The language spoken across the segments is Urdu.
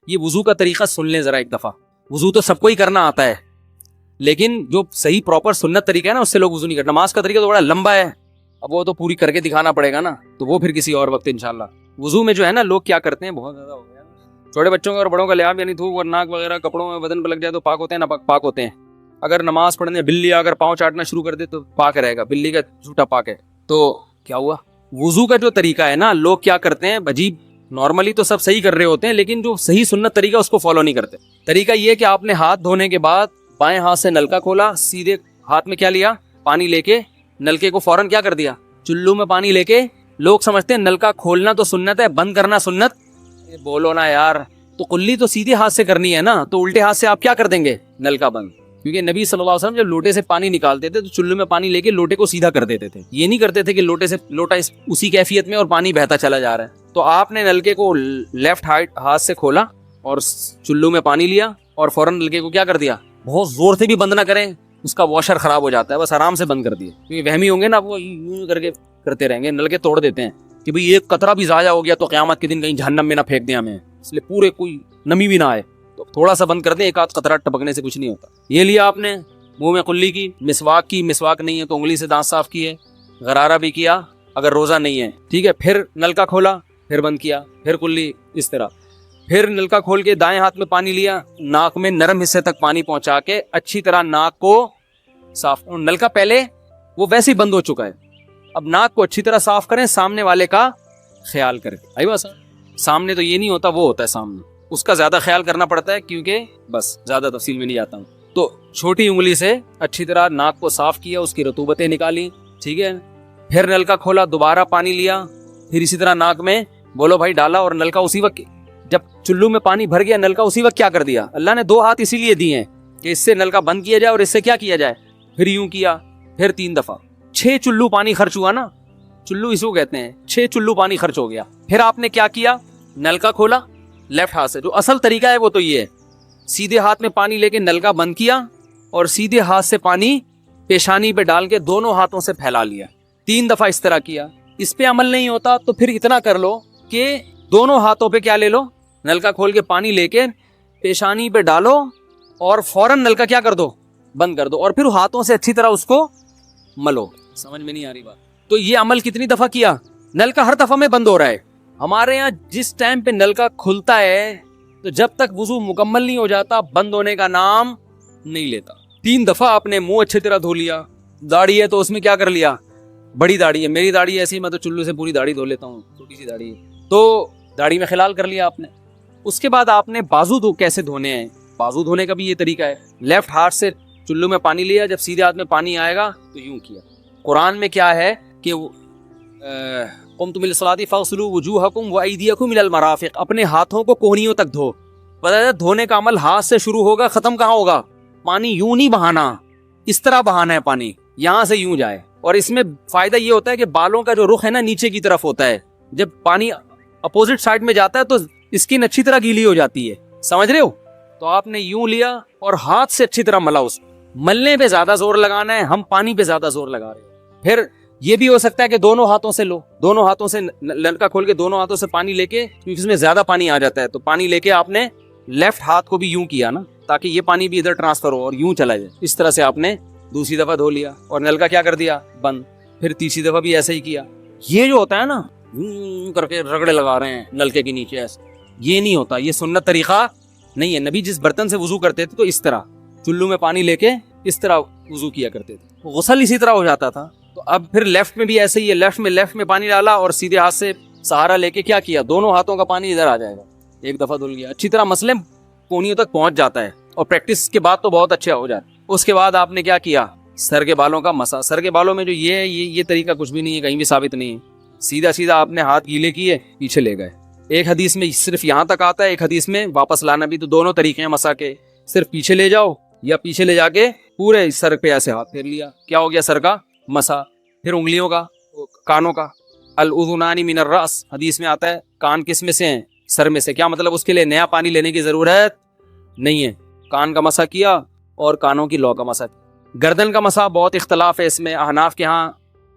یہ وضو کا طریقہ سن لیں ذرا ایک دفعہ. وضو تو سب کو ہی کرنا آتا ہے, لیکن جو صحیح پراپر سنت طریقہ ہے نا, اس سے لوگ وضو نہیں کرتے. نماز کا طریقہ تو بڑا لمبا ہے, اب وہ تو پوری کر کے دکھانا پڑے گا نا, تو وہ پھر کسی اور وقت انشاءاللہ. وضو میں جو ہے نا لوگ کیا کرتے ہیں, بہت زیادہ ہو گیا, چھوٹے بچوں کا اور بڑوں کا لحاظ, یعنی تھوک اور ناک وغیرہ کپڑوں میں بدن پہ لگ جائے تو پاک ہوتے ہیں, نہ پاک ہوتے ہیں. اگر نماز پڑھنے بلی اگر پاؤں چاٹنا شروع کر دے تو پاک رہے گا, بلی کا جھوٹا پاک ہے. تو کیا ہوا, وضو کا جو طریقہ ہے نا, لوگ کیا کرتے ہیں عجیب, نارملی تو سب صحیح کر رہے ہوتے ہیں, لیکن جو صحیح سنت طریقہ اس کو فالو نہیں کرتے. طریقہ یہ کہ آپ نے ہاتھ دھونے کے بعد بائیں ہاتھ سے نلکا کھولا, سیدھے ہاتھ میں کیا لیا, پانی لے کے نلکے کو فوراً کیا کر دیا, چلو میں پانی لے کے. لوگ سمجھتے ہیں نلکا کھولنا تو سنت ہے, بند کرنا سنت. بولو نا یار, تو کلی تو سیدھے ہاتھ سے کرنی ہے نا, تو الٹے ہاتھ سے آپ کیا کر دیں گے, نلکا بند. کیونکہ نبی صلی اللہ علیہ وسلم جب لوٹے سے پانی نکالتے تھے تو چلو میں پانی لے کے لوٹے کو سیدھا کر دیتے تھے. یہ نہیں کرتے تھے کہ لوٹے سے لوٹا اسی کیفیت میں اور پانی بہتا چلا جا رہا ہے. تو آپ نے نلکے کو لیفٹ ہاتھ سے کھولا اور چلو میں پانی لیا اور فوراً نلکے کو کیا کر دیا, بہت زور سے بھی بند نہ کریں, اس کا واشر خراب ہو جاتا ہے, بس آرام سے بند کر دیے. کیونکہ وہمی ہوں گے نا, وہ یوں کر کے کرتے رہیں گے, نلکے توڑ دیتے ہیں کہ بھئی ایک قطرہ بھی ضائع ہو گیا تو قیامت کے دن کہیں جہنم میں نہ پھینک دیں ہمیں, اس لیے پورے کوئی نمی بھی نہ آئے, تو تھوڑا سا بند کر دیں, ایک آدھ قطرہ ٹپکنے سے کچھ نہیں ہوتا. یہ لیا آپ نے, منہ میں کلی کی, مسواک کی, مسواک نہیں ہے تو انگلی سے دانت صاف کیے, غرارہ بھی کیا اگر روزہ نہیں ہے, ٹھیک ہے. پھر نلکا کھولا, پھر بند کیا, پھر کلی, اس طرح. پھر نلکا کھول کے دائیں ہاتھ میں پانی لیا, ناک میں نرم حصے تک پانی پہنچا کے اچھی طرح ناک کو صاف. نلکا پہلے وہ ویسے ہی بند ہو چکا ہے, اب ناک کو اچھی طرح صاف کریں, سامنے والے کا خیال کریں. آئی بات, سامنے تو یہ نہیں ہوتا, وہ ہوتا ہے سامنے, اس کا زیادہ خیال کرنا پڑتا ہے, کیونکہ بس زیادہ تفصیل میں نہیں جاتا ہوں. تو چھوٹی انگلی سے اچھی طرح ناک کو صاف کیا, اس کی رطوبتیں نکالی, ٹھیک ہے. پھر نلکا کھولا, دوبارہ پانی لیا, پھر اسی طرح ناک میں بولو بھائی ڈالا, اور نلکا اسی وقت, جب چلو میں پانی بھر گیا, نلکا اسی وقت کیا کر دیا. اللہ نے دو ہاتھ اسی لیے دیے ہیں کہ اس سے نلکا بند کیا جائے اور اس سے کیا کیا جائے, پھر یوں کیا, پھر 3 دفعہ. 6 چلو پانی خرچ ہوا نا, چلو اس کو کہتے ہیں, 6 چلو پانی خرچ ہو گیا. پھر آپ نے کیا کیا, نلکا کھولا لیفٹ ہاتھ سے, جو اصل طریقہ ہے وہ تو یہ ہے, سیدھے ہاتھ میں پانی لے کے نلکا بند کیا اور سیدھے ہاتھ سے پانی پیشانی پہ ڈال کے دونوں ہاتھوں سے پھیلا لیا. 3 دفعہ اس طرح کیا. اس پہ عمل نہیں ہوتا تو پھر اتنا کر لو کہ دونوں ہاتھوں پہ کیا لے لو, نلکا کھول کے پانی لے کے پیشانی پہ ڈالو اور فوراً نلکا کیا کر دو, بند کر دو, اور پھر ہاتھوں سے اچھی طرح اس کو ملو. سمجھ میں نہیں آ رہی بات؟ تو یہ عمل کتنی دفعہ کیا, نلکا ہر دفعہ میں بند ہو رہا ہے. ہمارے یہاں جس ٹائم پہ نلکا کھلتا ہے تو جب تک وضو مکمل نہیں ہو جاتا بند ہونے کا نام نہیں لیتا. 3 دفعہ آپ نے منہ اچھی طرح دھو لیا. داڑھی ہے تو اس میں کیا کر لیا, بڑی داڑھی ہے, میری داڑھی ایسی, میں تو چلو سے پوری داڑھی دھو لیتا ہوں, چھوٹی سی داڑھی ہے, تو داڑھی میں خلال کر لیا آپ نے. اس کے بعد آپ نے بازو کیسے دھونے ہیں, بازو دھونے کا بھی یہ طریقہ ہے. لیفٹ ہاتھ سے چلو میں پانی لیا, جب سیدھے ہاتھ میں پانی آئے گا تو یوں کیا. قرآن میں کیا ہے کہ قمتم للصلاۃ فاغسلوا وجوہکم وایدیکم الی المرافق, اپنے ہاتھوں کو کوہنیوں تک دھو. پتہ ہے دھونے کا عمل ہاتھ سے شروع ہوگا, ختم کہاں ہوگا, پانی یوں نہیں بہانا, اس طرح بہانا ہے پانی, یہاں سے یوں جائے. اور اس میں فائدہ یہ ہوتا ہے کہ بالوں کا جو رخ ہے نا نیچے کی طرف ہوتا ہے, جب پانی اپوزٹ سائڈ میں جاتا ہے تو اسکن اچھی طرح گیلی ہو جاتی ہے. سمجھ رہے ہو؟ تو آپ نے یوں لیا اور ہاتھ سے اچھی طرح ملا. اس ملنے پہ زیادہ زور لگانا ہے, ہم پانی پہ زیادہ زور لگا رہے ہیں. پھر یہ بھی ہو سکتا ہے کہ دونوں ہاتھوں سے لو, دونوں ہاتھوں سے نلکا کھول کے دونوں ہاتھوں سے پانی لے کے, کیونکہ اس میں زیادہ پانی آ جاتا ہے, تو پانی لے کے آپ نے لیفٹ ہاتھ کو بھی یوں کیا نا, تاکہ یہ پانی بھی ادھر ٹرانسفر ہو اور یوں چلا جائے. اس طرح سے آپ نے دوسری دفعہ دھو لیا اور نلکا کیا کر دیا, بند. پھر تیسری دفعہ بھی ایسا ہی کیا. یہ جو ہوتا ہے نا یوں کر کے رگڑے لگا رہے ہیں نلکے کے نیچے, ایسے یہ نہیں ہوتا, یہ سنت طریقہ نہیں ہے. نبی جس برتن سے وضو کرتے تھے تو اس طرح چلو میں پانی لے کے اس طرح وضو کیا کرتے تھے, غسل اسی طرح ہو جاتا تھا. تو اب پھر لیفٹ میں بھی ایسے ہی ہے, لیفٹ میں پانی ڈالا اور سیدھے ہاتھ سے سہارا لے کے کیا کیا, دونوں ہاتھوں کا پانی ادھر آ جائے گا. ایک دفعہ دھل گیا, اچھی طرح مسئلے کونیوں تک پہنچ جاتا ہے, اور پریکٹس کے بعد تو بہت اچھا ہو جاتا ہے. اس کے بعد آپ نے کیا کیا, سر کے بالوں کا مسا. سر کے بالوں میں جو یہ طریقہ کچھ بھی نہیں ہے, کہیں بھی ثابت نہیں ہے. سیدھا آپ نے ہاتھ گیلے کیے, پیچھے لے گئے. ایک حدیث میں صرف یہاں تک آتا ہے, ایک حدیث میں واپس لانا بھی. تو دونوں طریقے ہیں مسا کے, صرف پیچھے لے جاؤ یا پیچھے لے جا کے پورے سر پہ ایسے ہاتھ پھیر لیا, کیا ہو گیا سر کا مسا. پھر انگلیوں کا, کانوں کا, الاذنان من الراس, حدیث میں آتا ہے کان کس میں سے ہیں, سر میں سے. کیا مطلب, اس کے لیے نیا پانی لینے کی ضرورت نہیں ہے. کان کا مسا کیا اور کانوں کی لو کا مسا. گردن کا مسا بہت اختلاف ہے اس میں, احناف کے ہاں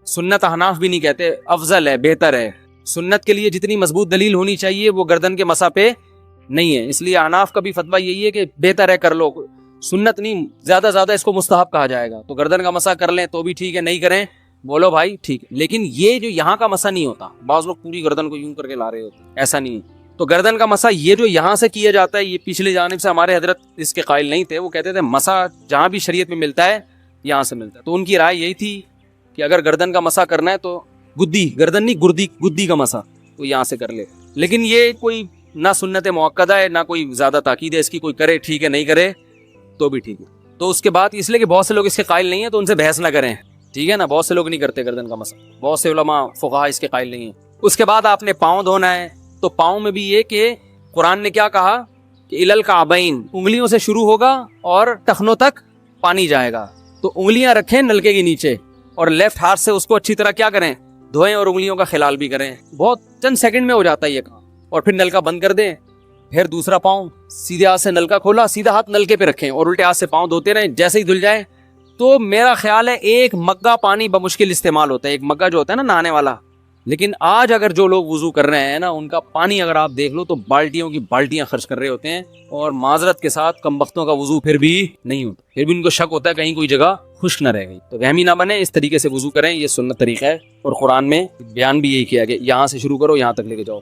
سنت, احناف بھی نہیں کہتے, افضل ہے, بہتر ہے. سنت کے لیے جتنی مضبوط دلیل ہونی چاہیے وہ گردن کے مسا پہ نہیں ہے. اس لیے احناف کا بھی فتویٰ یہی ہے کہ بہتر ہے کر لو, سنت نہیں, زیادہ زیادہ اس کو مستحب کہا جائے گا. تو گردن کا مسح کر لیں تو بھی ٹھیک ہے, نہیں کریں بولو بھائی ٹھیک ہے. لیکن یہ جو یہاں کا مسح نہیں ہوتا, بعض لوگ پوری گردن کو یوں کر کے لا رہے ہوتے, ایسا نہیں ہے. تو گردن کا مسح یہ جو یہاں سے کیا جاتا ہے, یہ پچھلی جانب سے ہمارے حضرت اس کے قائل نہیں تھے. وہ کہتے تھے مسح جہاں بھی شریعت میں ملتا ہے یہاں سے ملتا ہے. تو ان کی رائے یہی تھی کہ اگر گردن کا مسح کرنا ہے تو گدی, گردن نہیں گدی کا مسح, تو یہاں سے کر لے. لیکن یہ کوئی نہ سنت موقدہ ہے نہ کوئی زیادہ تاکید ہے اس کی, کوئی کرے ٹھیک ہے, نہیں کرے تو بھی ٹھیک ہے. تو اس کے بعد اس لیے کہ بہت سے لوگ اس کے قائل نہیں ہیں تو ان سے بحث نہ کریں, ٹھیک ہے نا. بہت سے لوگ نہیں کرتے گردن کا مسح, بہت سے علماء فقہا اس کے قائل نہیں ہیں. اس کے بعد آپ نے پاؤں دھونا ہے. تو پاؤں میں بھی یہ کہ قرآن نے کیا کہا کہ الل کعبین, انگلیوں سے شروع ہوگا اور ٹخنوں تک پانی جائے گا. تو انگلیاں رکھیں نلکے کے نیچے اور لیفٹ ہاتھ سے اس کو اچھی طرح کیا کریں, دھوئیں اور انگلیوں کا خلال بھی کریں. بہت چند سیکنڈ میں ہو جاتا ہے یہ کام. اور پھر نلکا بند کر دیں. پھر دوسرا پاؤں سیدھے ہاتھ سے نلکا کھولا, سیدھا ہاتھ نلکے پہ رکھیں اور الٹے ہاتھ سے پاؤں دھوتے رہیں. جیسے ہی دھل جائے تو میرا خیال ہے ایک مگہ پانی بمشکل استعمال ہوتا ہے. ایک مگہ جو ہوتا ہے نا نہانے والا. لیکن آج اگر جو لوگ وضو کر رہے ہیں نا, ان کا پانی اگر آپ دیکھ لو تو بالٹیوں کی بالٹیاں خرچ کر رہے ہوتے ہیں. اور معذرت کے ساتھ کم بختوں کا وضو پھر بھی نہیں ہوتا, پھر بھی ان کو شک ہوتا ہے کہیں کوئی جگہ خشک نہ رہ گئی. تو وہمی نہ بنے, اس طریقے سے وضو کریں, یہ سنت طریقہ ہے. اور قرآن میں بیان بھی یہی کیا کہ یہاں سے شروع کرو یہاں تک لے کے جاؤ.